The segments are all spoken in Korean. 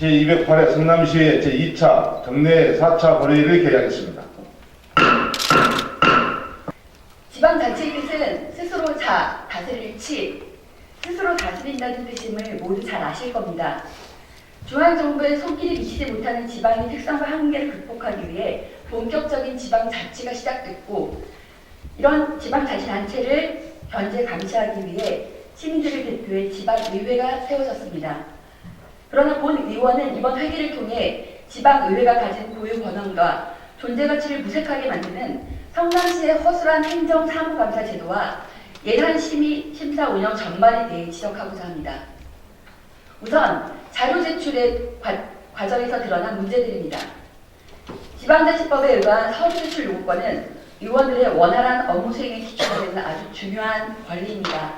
제208회 성남시의 제2차 정례 4차 본회의를 개최하겠습니다. 지방자치의 뜻은 스스로 다스릴 치, 스스로 다스린다는 뜻임을 모두 잘 아실 겁니다. 중앙정부의 손길이 미치지 못하는 지방의 특성과 한계를 극복하기 위해 본격적인 지방자치가 시작됐고, 이런 지방자치단체를 견제 감시하기 위해 시민들을 대표해 지방의회가 세워졌습니다. 그러나 본 의원은 이번 회기를 통해 지방의회가 가진 고유 권한과 존재 가치를 무색하게 만드는 성남시의 허술한 행정사무감사 제도와 예산심사 운영 전반에 대해 지적하고자 합니다. 우선 자료 제출의 과정에서 드러난 문제들입니다. 지방자치법에 의한 서류 제출 요구권은 의원들의 원활한 업무 수행에 기초가 되는 아주 중요한 권리입니다.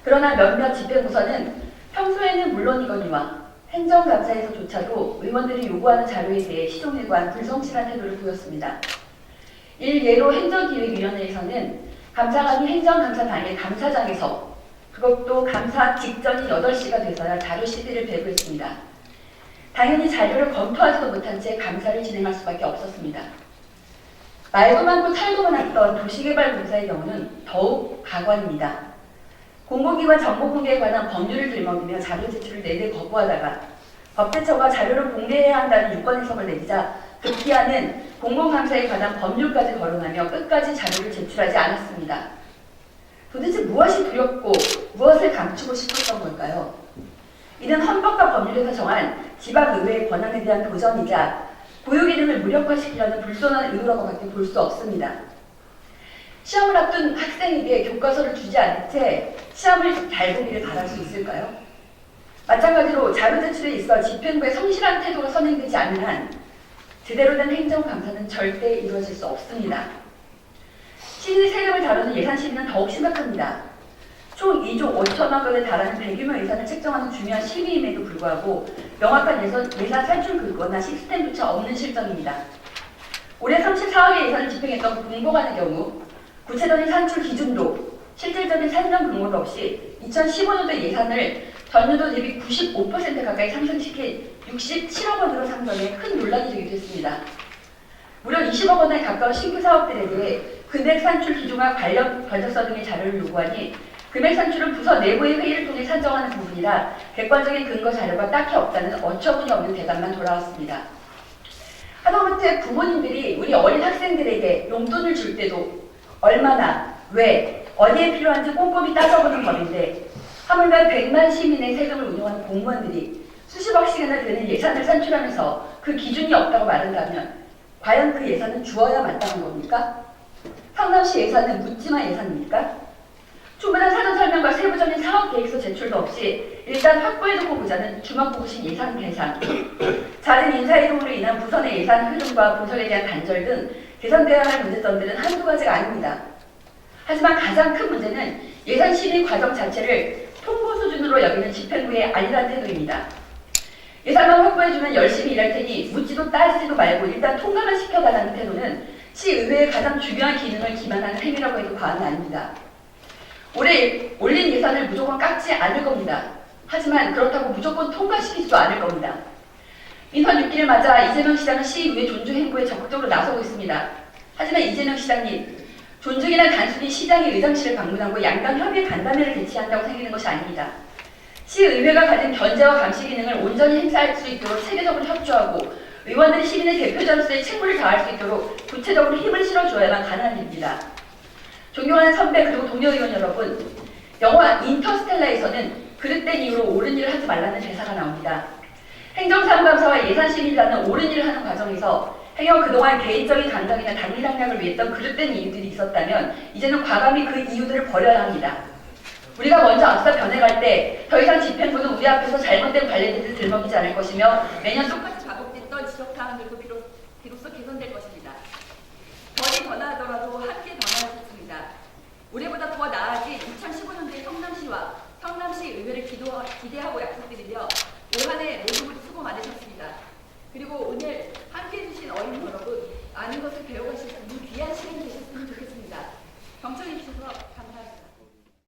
그러나 몇몇 집행부서는 평소에는 물론이거니와 행정감사에서조차도 의원들이 요구하는 자료에 대해 시종일관 불성실한 태도를 보였습니다. 일예로 행정기획위원회에서는 감사관이 행정감사 당일 감사장에서, 그것도 감사 직전인 8시가 돼서야 자료 CD를 배부했습니다. 당연히 자료를 검토하지도 못한 채 감사를 진행할 수밖에 없었습니다. 말도 많고 탈도 많았던 도시개발공사의 경우는 더욱 가관입니다. 공공기관 정보공개에 관한 법률을 들먹이며 자료 제출을 내내 거부하다가 법제처가 자료를 공개해야 한다는 유권 해석을 내리자 급기야는 공공감사에 관한 법률까지 거론하며 끝까지 자료를 제출하지 않았습니다. 도대체 무엇이 두렵고 무엇을 감추고 싶었던 걸까요? 이는 헌법과 법률에서 정한 지방의회의 권한에 대한 도전이자 고유 기능을 무력화시키려는 불손한 의도라고밖에 볼 수 없습니다. 시험을 앞둔 학생에게 교과서를 주지 않은 채 시험을 잘 보기를 바랄 수 있을까요? 마찬가지로 자료 제출에 있어 집행부의 성실한 태도가 선행되지 않는 한 제대로 된 행정감사는 절대 이루어질 수 없습니다. 시의 세금을 다루는 예산 심의는 더욱 심각합니다. 총 2조 5천억 원에 달하는 대규모 예산을 책정하는 중요한 심의임에도 불구하고 명확한 예산 산출 근거나 시스템조차 없는 실정입니다. 올해 34억의 예산을 집행했던 공보관의 경우 구체적인 산출 기준도 실질적인 산정 근거도 없이 2015년도 예산을 전년도 대비 95% 가까이 상승시킨 67억 원으로 상정해 큰 논란이 되기도 했습니다. 무려 20억 원에 가까운 신규 사업들에 대해 금액 산출 기준과 관련 견적서 등의 자료를 요구하니 금액 산출은 부서 내부의 회의를 통해 산정하는 부분이라 객관적인 근거 자료가 딱히 없다는 어처구니 없는 대답만 돌아왔습니다. 하다못해 부모님들이 우리 어린 학생들에게 용돈을 줄 때도 얼마나, 왜, 어디에 필요한지 꼼꼼히 따져보는 법인데 하물며 100만 시민의 세금을 운용하는 공무원들이 수십억씩이나 되는 예산을 산출하면서 그 기준이 없다고 말한다면 과연 그 예산은 주어야 마땅한 겁니까? 성남시 예산은 묻지마 예산입니까? 충분한 사전 설명과 세부적인 사업 계획서 제출도 없이 일단 확보해두고 보자는 주먹구구식 예산 계산, 작은 인사이동으로 인한 부서 내 예산 흐름과 분석에 대한 단절 등 개선되어야 할 문제점들은 한두 가지가 아닙니다. 하지만 가장 큰 문제는 예산 심의 과정 자체를 통보 수준으로 여기는 집행부의 안일한 태도입니다. 예산만 확보해주면 열심히 일할 테니 묻지도 따지지도 말고 일단 통과만 시켜달라는 태도는 시의회의 가장 중요한 기능을 기만하는 행위라고 해도 과언은 아닙니다. 올해 올린 예산을 무조건 깎지 않을 겁니다. 하지만 그렇다고 무조건 통과시키지도 않을 겁니다. 민선 6기를 맞아 이재명 시장은 시의회 존중 행보에 적극적으로 나서고 있습니다. 하지만 이재명 시장님, 존중이란 단순히 시장의 의장실을 방문하고 양당 협의 간담회를 개최한다고 생기는 것이 아닙니다. 시의회가 가진 견제와 감시 기능을 온전히 행사할 수 있도록 체계적으로 협조하고 의원들이 시민의 대표자로서의 책무를 다할 수 있도록 구체적으로 힘을 실어줘야만 가능한 일입니다. 존경하는 선배 그리고 동료 의원 여러분, 영화 인터스텔라에서는 그릇된 이유로 옳은 일을 하지 말라는 대사가 나옵니다. 행정사무감사와 예산심의라는 옳은 일을 하는 과정에서 행여 그동안 개인적인 감정이나 당리당략을 위했던 그릇된 이유들이 있었다면 이제는 과감히 그 이유들을 버려야 합니다. 우리가 먼저 앞서 변해갈 때 더 이상 집행부는 우리 앞에서 잘못된 관례들을 들먹이지 않을 것이며 매년 똑같이 반복됐던 지적사항들도 비로소 개선될 것입니다. 덜이 변화하더라도 함께 변화할 수 있습니다. 올해보다 더 나아진